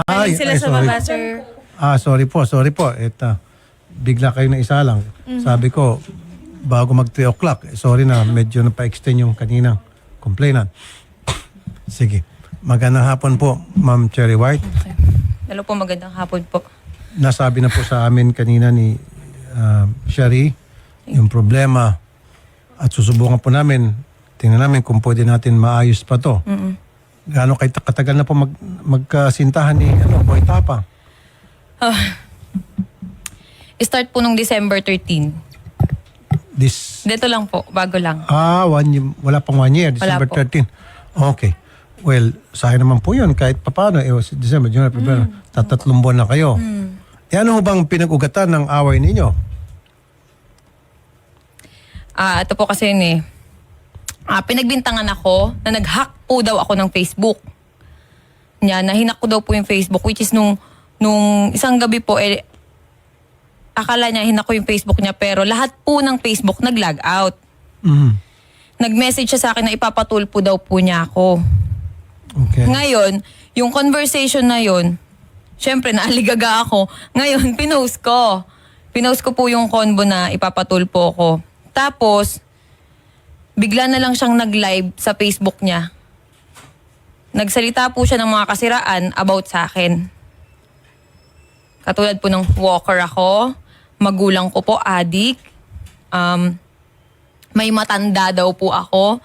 Galing sila sa sorry. baba, sir. Sorry po. Bigla kayo na isa lang. Sabi ko, bago mag 3 o'clock, sorry na, medyo napa-extend yung kaninang complainant. Sige. Magandang hapon po, Ma'am Cherry White. Hello po, magandang hapon po. Nasabi na po sa amin kanina ni Sherry yung problema at susubukan po namin, tingnan namin kung pwede natin maayos pa to. Gaano kayo katagal na po magkasintahan ni Boy Tapang? Start po nung December 13. Dito lang po, bago lang. 1 year, wala pang 1 year, December Wala po. 13. Okay. Well, sa akin naman po yun, kahit papaano, December, January, February, tatatlong buwan na kayo. Ano bang pinag-ugatan ng away ninyo? Ito po kasi yun eh. Pinagbintangan ako na nag-hack po daw ako ng Facebook. Nahinak ko daw po yung Facebook, which is nung isang gabi po, akala niya hinak ko yung Facebook niya, pero lahat po ng Facebook nag-log out. Nag-message siya sa akin na ipapatulpo daw po niya ako. Okay. Ngayon, yung conversation na yun, syempre naaligaga ako. Ngayon, pinost ko. Pinost ko po yung convo na ipapatulpo ko. Tapos, bigla na lang siyang nag-live sa Facebook niya. Nagsalita po siya ng mga kasiraan about sa akin. Katulad po ng walker ako, magulang ko po, adik, may matanda daw po ako.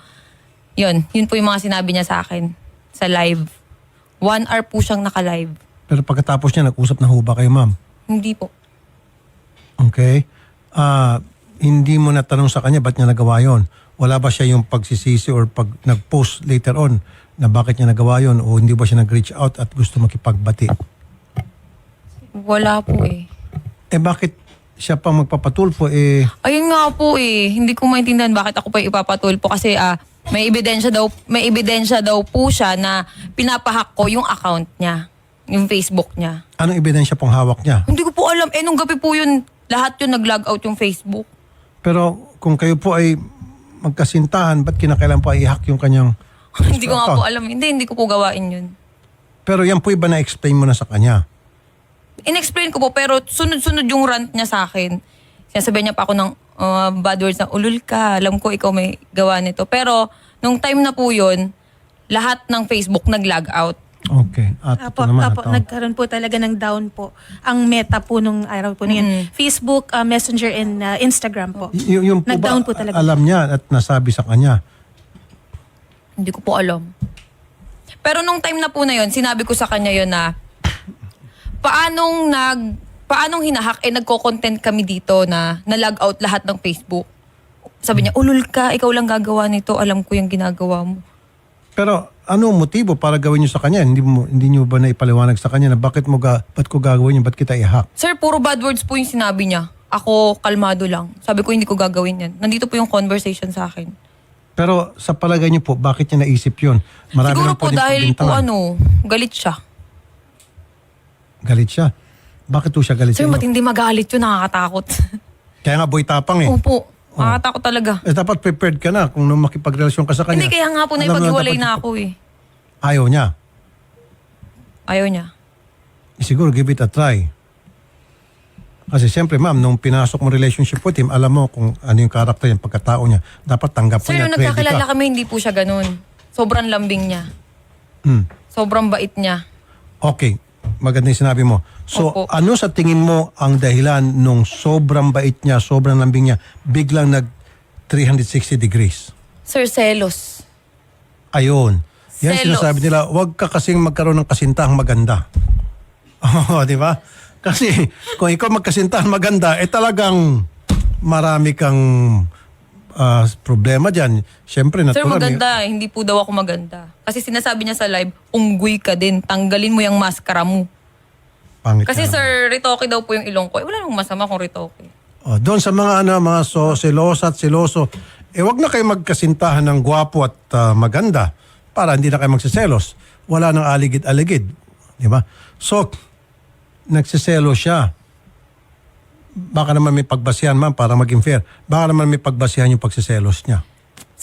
Yun po yung mga sinabi niya sa akin sa live. 1 hour po siyang naka-live. Pero pagkatapos niya, nag-usap na ho ba kayo, ma'am? Hindi po. Okay. Hindi mo natanong sa kanya ba't niya nagawa yon? Wala ba siya yung pagsisisi or pag nag-post later on na bakit niya nagawa yon o hindi ba siya nag-reach out at gusto makipagbati? Wala po eh. Bakit siya pa magpapatulpo Ayun nga po eh. Hindi ko maintindihan bakit ako pa ipapatulpo kasi may ebidensya daw po siya na pinapahack ko yung account niya, yung Facebook niya. anong ebidensya pong hawak niya? Hindi ko po alam. Nung gabi po yun, lahat yun nag-log out yung Facebook. Pero kung kayo po ay magkasintahan, ba't kinakailan po ay i-hack yung kanyang Hindi ko nga account? po alam. Hindi ko po gawain yun. Pero yan po iba na-explain mo na sa kanya. In-explain ko po, pero sunod-sunod yung rant niya sa akin. Sinasabihan niya pa ako ng bad words na, ulul ka, alam ko ikaw may gawa nito. Pero, nung time na po yun, lahat ng Facebook nag-log out. Okay. At ito naman. ito. Nagkaroon po talaga ng down po. Ang meta po nung araw po na yun. Facebook, Messenger, and Instagram po. Yung po ba, Nag-down po talaga. alam niya at nasabi sa kanya? Hindi ko po alam. Pero nung time na po na yun, sinabi ko sa kanya yun na, paanong hinahack, nagko-content kami dito na na-log out lahat ng Facebook. Sabi niya, ulul ka, ikaw lang gagawa nito, alam ko yung ginagawa mo. Pero ano motibo para gawin niyo sa kanya? Hindi niyo ba naipaliwanag sa kanya na ba't ko gagawin yun? Ba't kita i-hack? Sir, puro bad words po yung sinabi niya. Ako, kalmado lang. Sabi ko, hindi ko gagawin yan. Nandito po yung conversation sa akin. Pero sa palagay niyo po, bakit niya naisip yun? Marami Siguro lang po pwedeng dahil po pagbintangan. galit siya. Galit siya? Bakit po siya galit Sir, sa inyo? matindi magalit yun, nakakatakot. Kaya nga boy tapang Opo, nakakatakot talaga. Dapat prepared ka na kung nung makipagrelasyon ka sa kanya. Hindi, kaya nga po Alam mo naipag-iwalay dapat- na ako eh. Ayaw niya. Ayaw niya. Siguro give it a try. Kasi siyempre ma'am, nung pinasok mo relationship with him, alam mo kung ano yung karakter niya, pagkatao niya. Dapat tanggap mo Sir, niya, nung ready nagkakilala ka. kami, hindi po siya ganun. Sobrang lambing niya. Sobrang bait niya. Okay, maganda yung sinabi mo. So, Opo. ano sa tingin mo ang dahilan nung sobrang bait niya, sobrang lambing niya, biglang nag 360 degrees? Sir, selos. Ayun. Yan Selos. sinasabi nila, huwag ka kasing magkaroon ng kasintahang maganda. Oo, di ba? Kasi kung ikaw magkasintahan maganda, talagang marami kang problema dyan. Siyempre, Sir, natural. maganda. Hindi po daw ako maganda. Kasi sinasabi niya sa live, unggoy ka din. Tanggalin mo yung maskara mo. Pangit Kasi na. sir, ritoke daw po yung ilong ko. Wala namang masama kung ritoke. Doon sa mga selosa at seloso, wag na kayo magkasintahan ng gwapo at maganda para hindi na kayo magsiselos. Wala nang aligid-aligid. Di ba? So, nagsiselo siya. Baka naman may pagbasihan, ma'am, para maging fair. Baka naman may pagbasihan yung pagsiselos niya.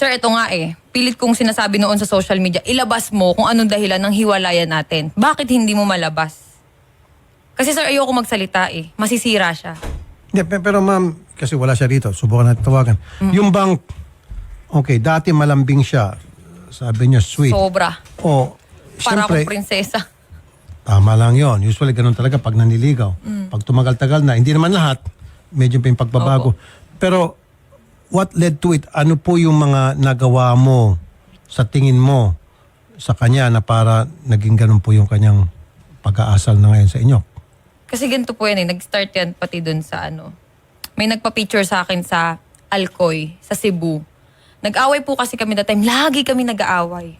Sir, ito nga pilit kong sinasabi noon sa social media, ilabas mo kung anong dahilan ng hiwalayan natin. Bakit hindi mo malabas? Kasi sir, ayoko magsalita masisira siya. Hindi, pero ma'am, kasi wala siya rito, subukan natin tawagan. Yung bang, okay, dati malambing siya, sabi niya sweet. Sobra. O, Para siyempre, akong prinsesa. tama lang yon. Usually ganun talaga pag naniligaw. Pag tumagal-tagal na, hindi naman lahat, medyo pa yung pagbabago. Pero, what led to it? Ano po yung mga nagawa mo sa tingin mo sa kanya na para naging ganun po yung kanyang pag-aasal na ngayon sa inyo? Kasi ganito po yan nag-start yan pati dun sa may nagpa-picture sa akin sa Alcoy, sa Cebu. Nag-away po kasi kami that time. Lagi kami nag-aaway.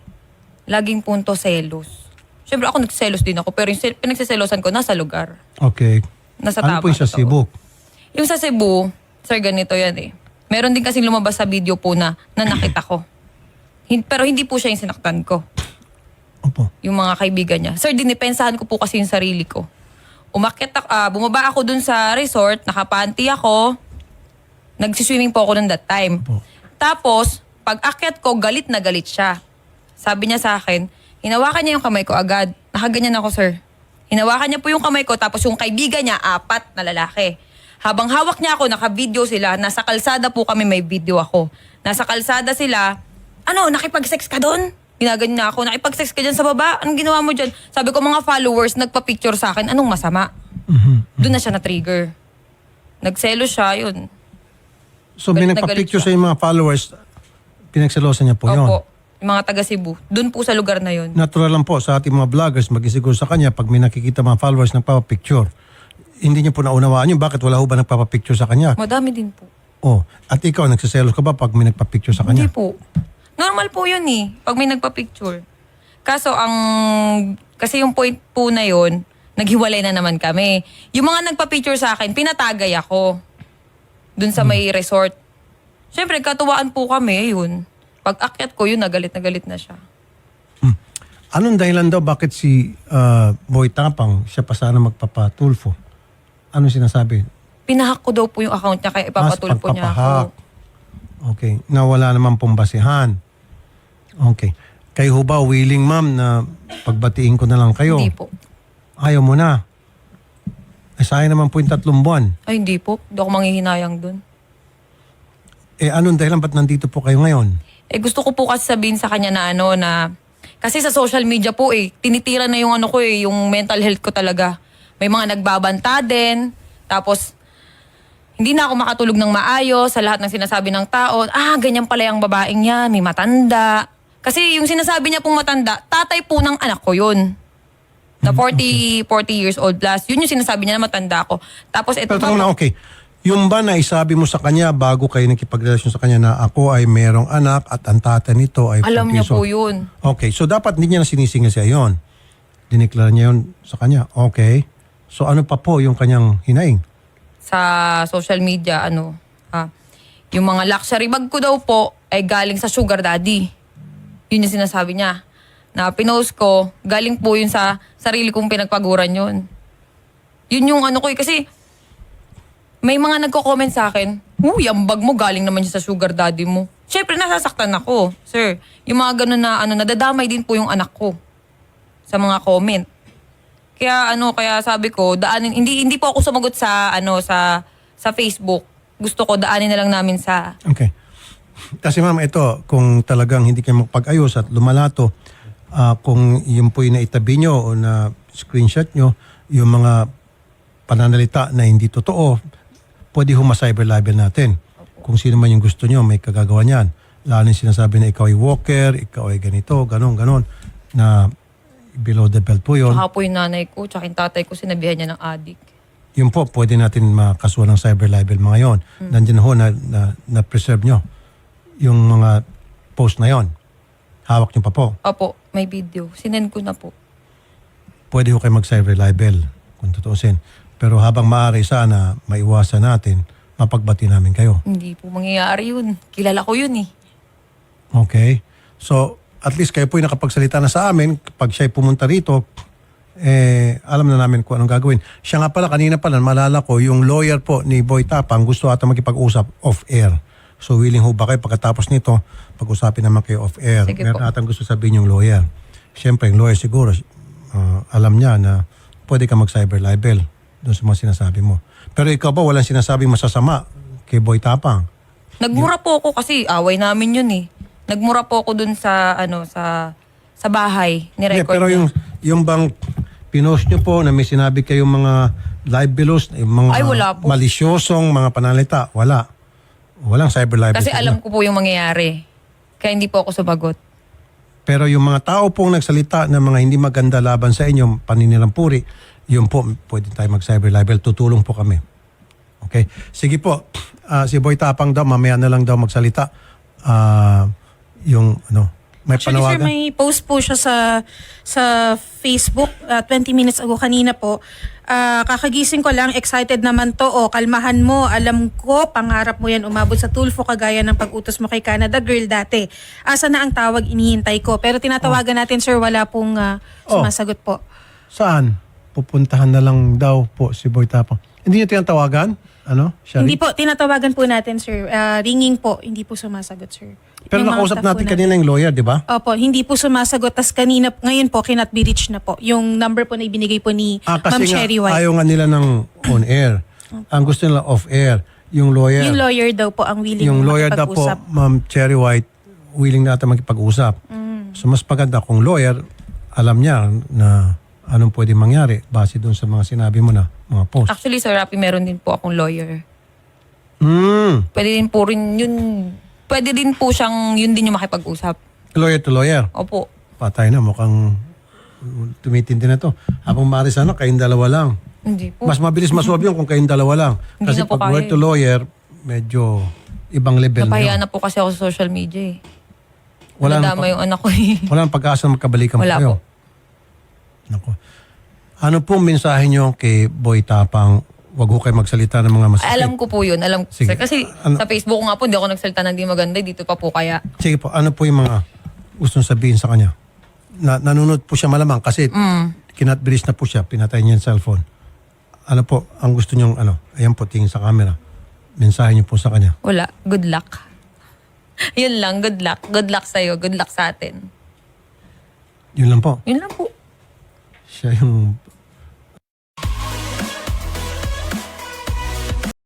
Laging punto selos. Siyempre ako nagselos din ako, pero yung pinagsiselosan ko nasa lugar. Okay. Nasa Ano po yung sa totoo. Cebu? Yung sa Cebu, sir, ganito yan Meron din kasing lumabas sa video po na nanakit ako. Pero hindi po siya yung sinaktan ko. Opo. Yung mga kaibigan niya. Sir, dinipensahan ko po kasi yung sarili ko. Bumaba ako dun sa resort, nakapanty ako, nagsiswimming po ako dun that time. Opo. Tapos, pag akyat ko, galit na galit siya. Sabi niya sa akin, hinawakan niya yung kamay ko agad. Nakaganyan ako, sir. Hinawakan niya po yung kamay ko, tapos yung kaibigan niya, 4 na lalaki. Habang hawak niya ako, naka-video sila, nasa kalsada po kami, may video ako. Nasa kalsada sila, nakipag-sex ka doon? Ginaganyan na ako, nakipag-sex ka dyan sa baba? Anong ginawa mo dyan? Sabi ko, mga followers, nagpa-picture sa akin, anong masama? Doon na siya na-trigger. Nagselo siya, yun. So, may Galit na nagpa-picture galit sa yung mga followers, pinagselosan niya po yun. Opo, yung mga taga Cebu. Doon po sa lugar na yun. Natural lang po sa ating mga vloggers, magisiguro sa kanya, pag may nakikita mga followers nagpapapicture, hindi niyo po naunawaan yun. Bakit wala ho ba nagpapapicture sa kanya? Madami din po. Oh, at ikaw, nagsiselos ka ba pag may nagpapicture sa kanya? Hindi po. Normal po yun pag may nagpa-picture. Kaso kasi yung point po na yun, naghiwalay na naman kami. Yung mga nagpa-picture sa akin, pinatagay ako. Dun sa may resort. Siyempre, katuwaan po kami, yun. Pag akyat ko, yun, na galit na siya. Anong dahilan daw bakit si Boy Tapang, siya pa sana magpapatulfo? Ano sinasabi? Pinahack ko daw po yung account niya, kaya ipapatulpo niya pagpapahak. ako. Okay. Na wala naman pong basihan. Okay. Kayo ho ba willing, ma'am, na pagbatiin ko na lang kayo? Hindi po. Ayaw mo na. Sayang naman po yung 3 buwan. Ay, hindi po. Hindi ako manghihinayang dun. Anong dahilan ba't nandito po kayo ngayon? Gusto ko po kasi sabihin sa kanya na kasi sa social media po tinitira na yung yung mental health ko talaga. May mga nagbabanta din. Tapos, hindi na ako makatulog ng maayos sa lahat ng sinasabi ng tao. Ganyan pala yung babaeng yan, may matanda. Kasi yung sinasabi niya pong matanda, tatay po ng anak ko yun. Na 40 years old plus. Yun yung sinasabi niya na matanda ako. Tapos ito Pero okay. Yung ba na isabi mo sa kanya bago kayo nakipagrelasyon sa kanya na ako ay merong anak at ang tata nito ay alam niya 40 po yun. Okay. So dapat hindi niya na sinisingil siya yun. Dineklara niya yun sa kanya. Okay. So ano pa po yung kanyang hinaing? Sa social media, yung mga luxury bag ko daw po ay galing sa sugar daddy. Yun yung sinasabi niya. Na pinost ko, galing po yun sa sarili kong pinagpaguran yun. Yun yung kasi may mga nagko-comment sa akin, ang bag mo galing naman siya sa sugar daddy mo. Siyempre, nasasaktan ako, sir. Yung mga ganun na nadadamay din po yung anak ko sa mga comment. Kaya sabi ko, hindi po ako sumagot sa sa Facebook. Gusto ko daanin na lang namin sa Okay. Kasi ma'am, ito, kung talagang hindi kayo magpag-ayos at lumalato, kung yun po yung naitabi nyo o na screenshot nyo, yung mga pananalita na hindi totoo, pwede cyber libel natin. Kung sino man yung gusto nyo, may kagagawa niyan. Lalo yung sinasabi na ikaw ay walker, ikaw ay ganito, ganon, na below the belt po yun. Tsaka po yung nanay ko, tsaka yung tatay ko, sinabihan niya ng adik. Yun po, pwede natin makasuhan ng cyber libel mga yon. Nandiyan ho na preserve nyo yung mga post na yon. Hawak nyo pa po. Opo, may video. Sinend ko na po. Pwede ho kayo mag-cyber libel kung tutuusin. Pero habang maaari sana maiwasan natin, mapagbati namin kayo. Hindi po mangyayari yun. Kilala ko yun Okay? So, at least kayo po yung nakapagsalita na sa amin. Pag siya'y pumunta rito, alam na namin kung anong gagawin. Siya nga pala, kanina pala, malala ko, yung lawyer po ni Boy Tapang gusto ata makipag-usap off-air. So willing ho ba kayo pagkatapos nito, pag-usapin naman kayo off-air. Sige Meron po. atang gusto sabihin yung lawyer. Siyempre, yung lawyer siguro, alam niya na pwede ka mag-cyber libel doon sa mga sinasabi mo. Pero ikaw ba walang sinasabing masasama kay Boy Tapang? Nagmura po ako kasi away namin yun eh. Nagmura po ako dun sa sa bahay ni Hindi, record pero niya. yung bang pinost nyo po na may sinabi kayong mga libelos, yung mga Ay, wala po. malisyosong mga panalita, wala. Walang cyber libel. Kasi sa alam inyo. ko po yung mangyayari. Kaya hindi po ako sumagot. Pero yung mga tao pong nagsalita ng mga hindi maganda laban sa inyo, paninirampuri, yun po, pwede tayo mag-cyber libel. Tutulong po kami. Okay? Sige po. Si Boy Tapang daw, mamaya na lang daw magsalita. Yung, may Actually, sir, panawagan? may post po siya sa Facebook 20 minutes ago kanina po. Kakagising ko lang, excited naman to. Kalmahan mo, alam ko, pangarap mo yan umabot sa Tulfo kagaya ng pag-utos mo kay Canada Girl dati. Asa na ang tawag, inihintay ko. Pero tinatawagan natin, sir, wala pong sumasagot po. Saan? Pupuntahan na lang daw po si Boy Tapang. Hindi niyo tinatawagan? Shari? Hindi po, tinatawagan po natin, sir. Ringing po, hindi po sumasagot, sir. Pero Yung mga nakausap staff po natin kanina yung lawyer, di ba? Opo, hindi po sumasagot. Tas ngayon po, cannot be reached na po. Yung number po na ibinigay po ni Ma'am Kasi nga, Sherry White. ayaw nga nila ng on-air. Ang gusto nila off-air. Yung lawyer. Yung lawyer daw po ang willing Yung lawyer daw po, makipag-usap. Ma'am Cherry White, willing natin makipag-usap. So mas maganda kung lawyer, alam niya na anong pwede mangyari base doon sa mga sinabi mo na mga post. Actually, Sir Rapi, meron din po akong lawyer. Pwede din po siyang, yun din yung makipag-usap. Lawyer to lawyer. Opo. Patay na, mukhang tumitindi na to. Habang maaari sana, kayong dalawa lang. Hindi po. Mas mabilis masolve yun kung kayong dalawa lang. Hindi Kasi na po pag kaya lawyer to lawyer, medyo ibang level na Napahiya yun. na po kasi ako sa social media eh. Wala na Nadama yung anak ko eh. Wala nang pag-asa na magkabalikan Wala kayo. po. Naku. Ano pong mensahe nyo kay Boy Tapang? Huwag ho kayo magsalita ng mga masakit. Alam ko po yun. Alam ko. Sige. Sir, kasi sa Facebook ko nga po, hindi ako nagsalita ng di maganda. Dito pa po kaya. Sige po, ano po yung mga gustong sabihin sa kanya? Nanunod po siya malamang kasi kinatbilis na po siya, pinatay niya yung cellphone. Ano po, ang gusto niyong ayan po, tingin sa camera. Mensahe niyo po sa kanya. Wala. Good luck. Yun lang. Good luck. Good luck sa'yo. Good luck sa atin. Yun lang po. Yun lang po. Siya yung